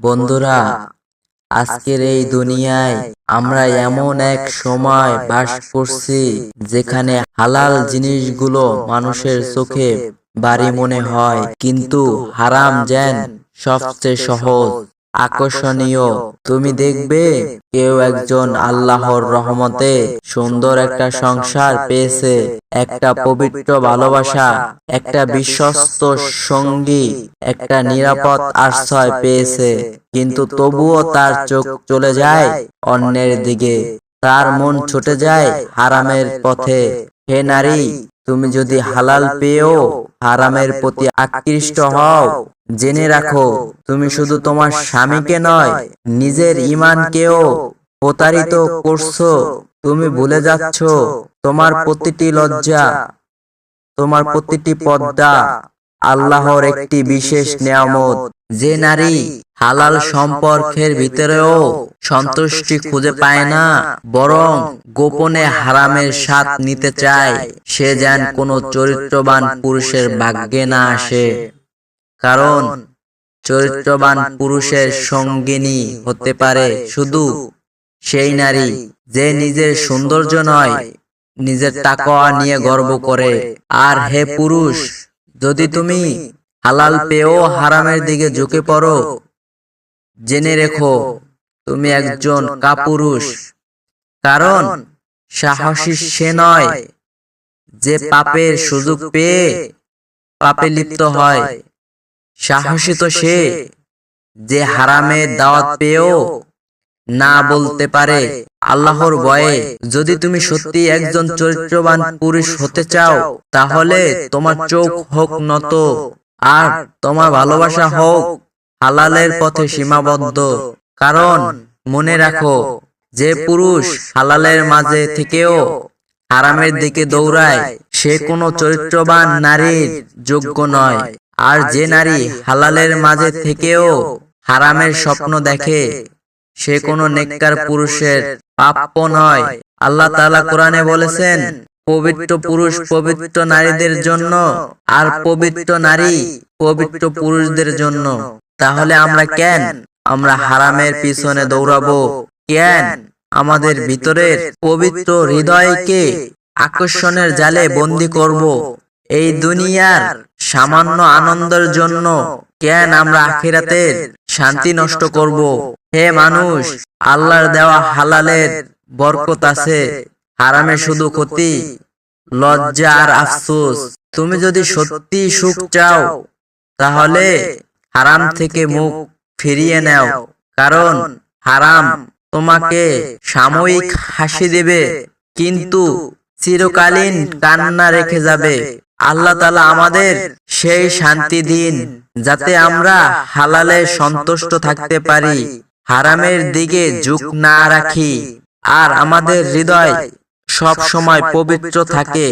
বন্ধুরা, আজকের এই দুনিয়ায় আমরা এমন এক সময় বাস করছি যেখানে হালাল জিনিসগুলো মানুষের চোখে ভারী মনে হয়, কিন্তু হারাম যেন সবচেয়ে সহজ আকর্ষণীয়। তুমি দেখবে কেউ একজন আল্লাহর রহমতে সুন্দর একটা সংসার পেয়েছে, একটা পবিত্র ভালোবাসা, একটা বিশ্বস্ত সঙ্গী, একটা নিরাপদ আশ্রয় পেয়েছে, কিন্তু তবুও তার চোখ চলে যায় অন্যের দিকে, তার মন ছুটে যায় হারামের পথে। হে নারী, তুমি যদি হালাল পেয়েও হারামের প্রতি আকৃষ্ট হও, জেনে রাখো তুমি শুধু তোমার স্বামীকে নয়, নিজের ঈমানকেও প্রতারিত করছো। তুমি ভুলে যাচ্ছ তোমার প্রতিটি লজ্জা, তোমার প্রতিটি পর্দা আল্লাহর একটি বিশেষ নিয়ামত। যে নারী হালাল সম্পর্কের ভিতরেও সন্তুষ্টি খুঁজে পায় না, বরং গোপনে হারামের স্বাদ নিতে চায়, সে যেন কোনো চরিত্রবান পুরুষের ভাগ্যে না আসে। কারণ চরিত্রবান পুরুষের সঙ্গিনী হতে পারে শুধু সেই নারী যে নিজের সৌন্দর্য নয়, নিজের তাকওয়া নিয়ে গর্ব করে। আর হে পুরুষ, যদি তুমি হালাল পেয়েও হারামের দিকে ঝুঁকে পড়ো, জেনে রেখো তুমি একজন কাপুরুষ। কারণ সাহসী সে নয় যে পাপের সুযোগ পেয়ে পাপে লিপ্ত হয়, সাহসী তো সে যে হারামের দাওয়াত পেয়েও না বলতে পারে আল্লাহর ভয়ে। যদি তুমি সত্যি একজন চরিত্রবান পুরুষ হতে চাও, তাহলে তোমার চোখ হোক নত, আর তোমার ভালোবাসা হোক হালালের পথে সীমাবদ্ধ। কারণ মনে রাখো, যে পুরুষ হালালের মাঝে থেকেও হারামের দিকে দৌড়ায়, সে কোনো চরিত্রবান নারীর যোগ্য নয়। আর যে নারী হালালের মাঝে থেকেও হারামের স্বপ্ন দেখে, সে কোনো নেককার পুরুষের প্রাপ্য নয়। আল্লাহ তাআলা কোরআনে বলেছেন, পবিত্র পুরুষ পবিত্র নারীদের জন্য, আর পবিত্র নারী পবিত্র পুরুষদের জন্য। তাহলে আমরা হারামের পিছনে দৌড়াবো কেন? আমাদের ভিতরের পবিত্র হৃদয়কে আকর্ষণের জালে বন্দী করব এই দুনিয়ার সামান্য আনন্দের জন্য কেন আমরা আখিরাতের শান্তি নষ্ট করব? হে মানুষ, আল্লাহর দেওয়া হালালের বরকত আছে, হারামে শুধু ক্ষতি, লজ্জা আর আফসোস। তুমি যদি সত্যি সুখ চাও, তাহলে হারাম থেকে মুখ ফিরিয়ে নাও। কারণ হারাম তোমাকে সাময়িক হাসি দেবে, কিন্তু চিরকালীন কান্না রেখে যাবে। আল্লাহ তাআলা আমাদের সেই শান্তি দিন যাতে আমরা হালালে সন্তুষ্ট থাকতে পারি, হারামের দিকে ঝুঁক না রাখি, আর আমাদের হৃদয় সব সময় পবিত্র থাকে।